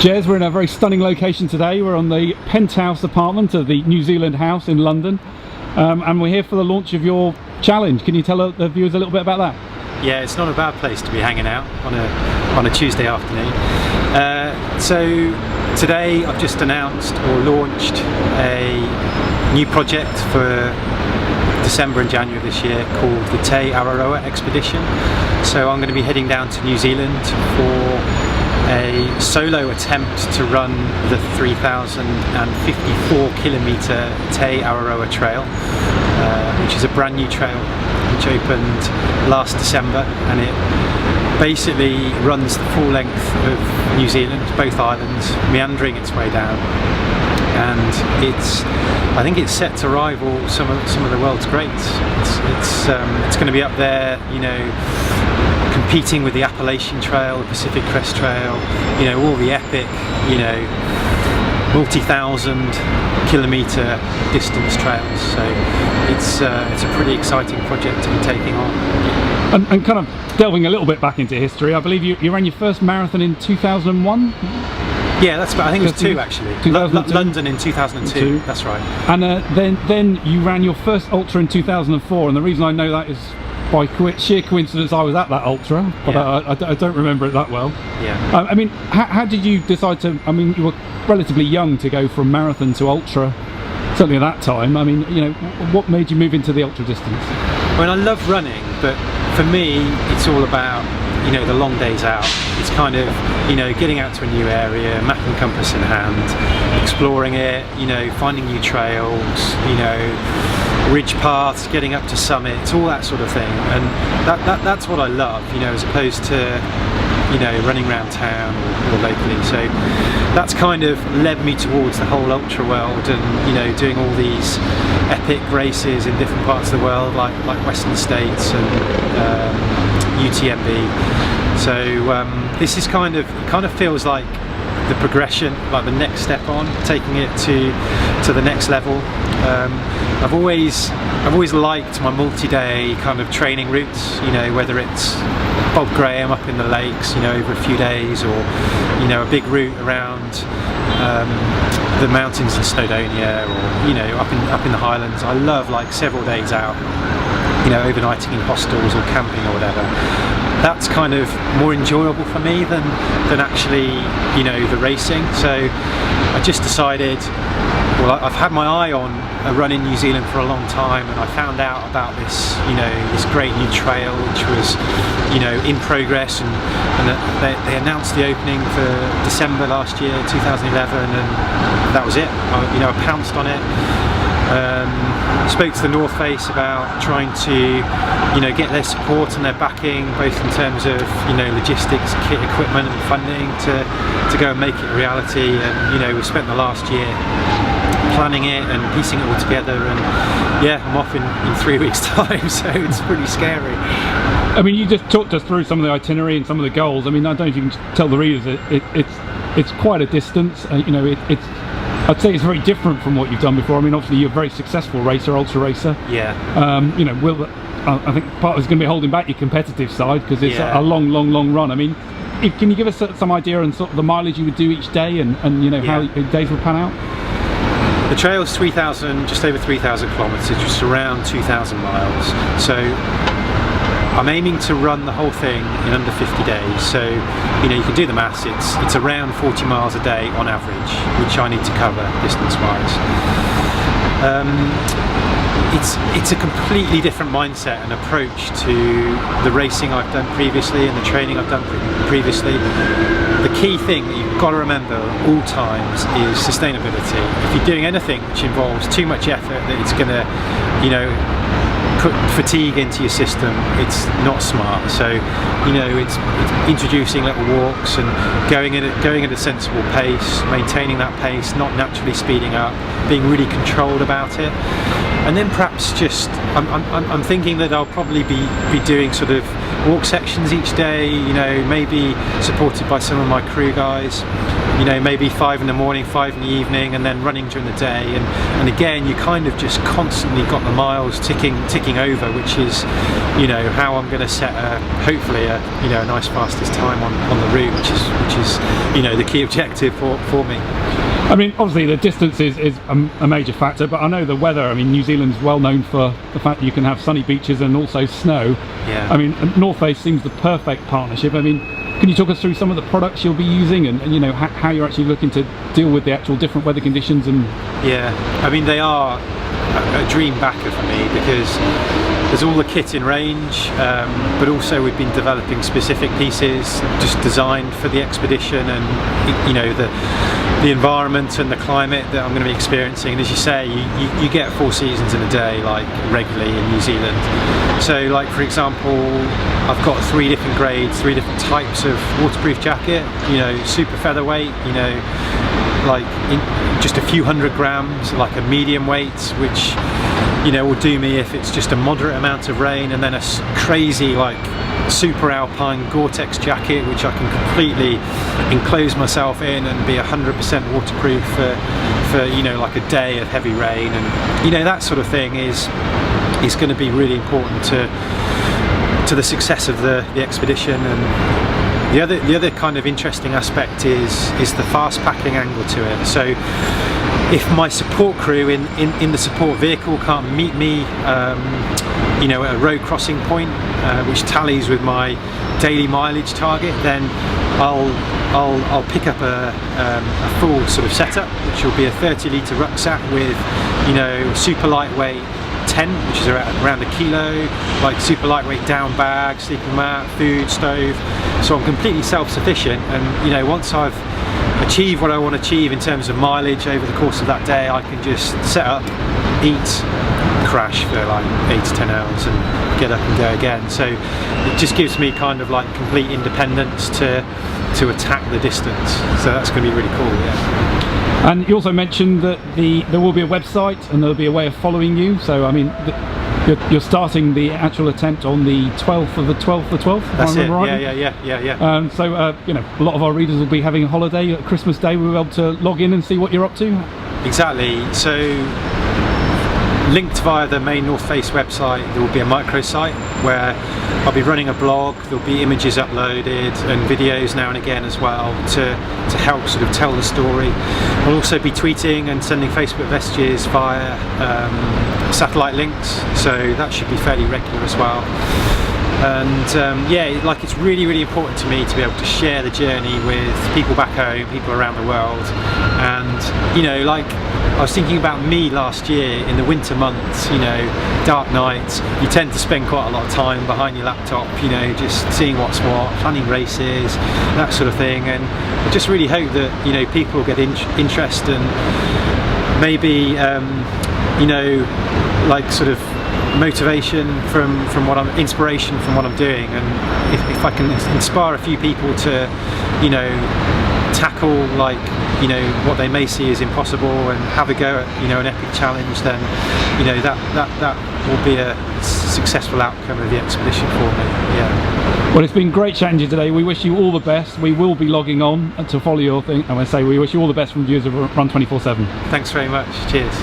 Jez, we're in a very stunning location today. We're on the penthouse apartment of the New Zealand house in London, and we're here for the launch of your challenge. Can you tell the viewers a little bit about that? Yeah, it's not a bad place to be hanging out on a Tuesday afternoon. So today I've just announced or launched a new project for December and January this year called the ARAROA expedition. So I'm going to be heading down to New Zealand for a solo attempt to run the 3,054 kilometre ARAROA trail, which is a brand new trail which opened last December, and it basically runs the full length of New Zealand, both islands, meandering its way down. And I think it's set to rival some of the world's greats. It's going to be up there, you know, competing with the Appalachian Trail, the Pacific Crest Trail, you know, all the epic, you know, multi-thousand kilometre distance trails. So it's a pretty exciting project to be taking on. And kind of delving a little bit back into history, I believe you ran your first marathon in 2001? Yeah, that's about, I think it was two actually. London in 2002, that's right. And then you ran your first ultra in 2004, and the reason I know that is by sheer coincidence I was at that ultra, but yeah. I don't remember it that well. Yeah. I mean, how did you decide to, I mean, you were relatively young to go from marathon to ultra, certainly at that time. I mean, you know, what made you move into the ultra distance? I mean, I love running, but for me, it's all about, you know, the long days out. It's kind of, you know, getting out to a new area, map and compass in hand, exploring it, you know, finding new trails, you know, ridge paths, getting up to summits, all that sort of thing. And that's what I love, you know, as opposed to, you know, running around town or locally. So that's kind of led me towards the whole ultra world, and, you know, doing all these epic races in different parts of the world, like Western States and UTMB. So this is kind of feels like the progression, like the next step on, taking it to the next level. I've always liked my multi-day kind of training routes, you know, whether it's Bob Graham up in the lakes, you know, over a few days, or, you know, a big route around the mountains in Snowdonia, or, you know, up in the Highlands. I love like several days out, you know, overnighting in hostels or camping or whatever. That's kind of more enjoyable for me than actually, you know, the racing. So I just decided, well, I've had my eye on a run in New Zealand for a long time, and I found out about this, you know, this great new trail which was, you know, in progress, and they announced the opening for December last year, 2011, and that was it. You know, I pounced on it. Spoke to the North Face about trying to, you know, get their support and their backing, both in terms of, you know, logistics, kit, equipment and funding to go and make it a reality. And, you know, we spent the last year planning it and piecing it all together, and yeah, I'm off in 3 weeks time, so it's pretty scary. I mean, you just talked us through some of the itinerary and some of the goals. I mean, I don't know if you can tell the readers it's quite a distance. You know, I'd say it's very different from what you've done before. I mean, obviously you're a very successful racer, ultra racer. Yeah. You know, I think part of it's going to be holding back your competitive side, because it's a long run. I mean, can you give us some idea on sort of the mileage you would do each day, and you know, how your days would pan out? The trail's just over 3,000 kilometres, just around 2,000 miles. So I'm aiming to run the whole thing in under 50 days. So, you know, you can do the maths. It's around 40 miles a day on average, which I need to cover distance-wise. It's a completely different mindset and approach to the racing I've done previously and the training I've done previously. The key thing that you've got to remember at all times is sustainability. If you're doing anything which involves too much effort, that it's going to, you know, put fatigue into your system, it's not smart. So, you know, it's introducing little walks and going at a sensible pace, maintaining that pace, not naturally speeding up, being really controlled about it. And then perhaps just, I'm thinking that I'll probably be doing sort of walk sections each day, you know, maybe supported by some of my crew guys, you know, maybe 5 in the morning, 5 in the evening, and then running during the day. And again, you kind of just constantly got the miles ticking over, which is, you know, how I'm going to set hopefully a nice fastest time on the route, which is you know, the key objective for me. I mean, obviously the distance is a major factor, but I know the weather. I mean, New Zealand's well known for the fact that you can have sunny beaches and also snow. Yeah. I mean, North Face seems the perfect partnership. I mean, can you talk us through some of the products you'll be using, and you know, how you're actually looking to deal with the actual different weather conditions? And yeah, I mean, they are a dream backer for me, because there's all the kit in range, but also we've been developing specific pieces just designed for the expedition, and you know, the environment and the climate that I'm going to be experiencing. And as you say, you get 4 seasons in a day, like regularly in New Zealand. So like, for example, I've got 3 different grades, 3 different types of waterproof jacket, you know, super featherweight, you know, like just a few 100 grams, like a medium weight, which, you know, will do me if it's just a moderate amount of rain, and then a crazy like super alpine Gore-Tex jacket, which I can completely enclose myself in and be 100% waterproof for you know, like a day of heavy rain. And you know, that sort of thing is going to be really important to the success of the expedition. And the other kind of interesting aspect is the fast packing angle to it. So if my support crew in the support vehicle can't meet me, you know, at a road crossing point, which tallies with my daily mileage target, then I'll pick up a full sort of setup, which will be a 30-litre rucksack with, you know, super lightweight tent, which is around 1 kilo, like super lightweight down bag, sleeping mat, food, stove. So I'm completely self-sufficient, and you know, once I've achieved what I want to achieve in terms of mileage over the course of that day, I can just set up, eat, crash for like 8 to 10 hours and get up and go again. So it just gives me kind of like complete independence to attack the distance. So that's going to be really cool, yeah. And you also mentioned that there will be a website and there'll be a way of following you. So I mean, you're starting the actual attempt on the 12th of the 12th. That's it. Yeah. So you know, a lot of our readers will be having a holiday at Christmas Day. We'll be able to log in and see what you're up to. Exactly. So linked via the main North Face website, there will be a microsite where I'll be running a blog. There'll be images uploaded and videos now and again as well to help sort of tell the story. I'll also be tweeting and sending Facebook messages via satellite links, so that should be fairly regular as well. And yeah, like, it's really important to me to be able to share the journey with people back home, people around the world. And you know, like, I was thinking about me last year in the winter months, you know, dark nights, you tend to spend quite a lot of time behind your laptop, you know, just seeing what's what, planning races, that sort of thing. And I just really hope that, you know, people will get interest and maybe, you know, like sort of motivation from what inspiration from what I'm doing. And if I can inspire a few people to, you know, tackle, like, you know, what they may see as impossible and have a go at, you know, an epic challenge, then, you know, that will be a successful outcome of the expedition for me. Yeah. Well, it's been great chatting to you today. We wish you all the best. We will be logging on to follow your thing. I want to say we wish you all the best from viewers of Run 24/7. Thanks very much. Cheers.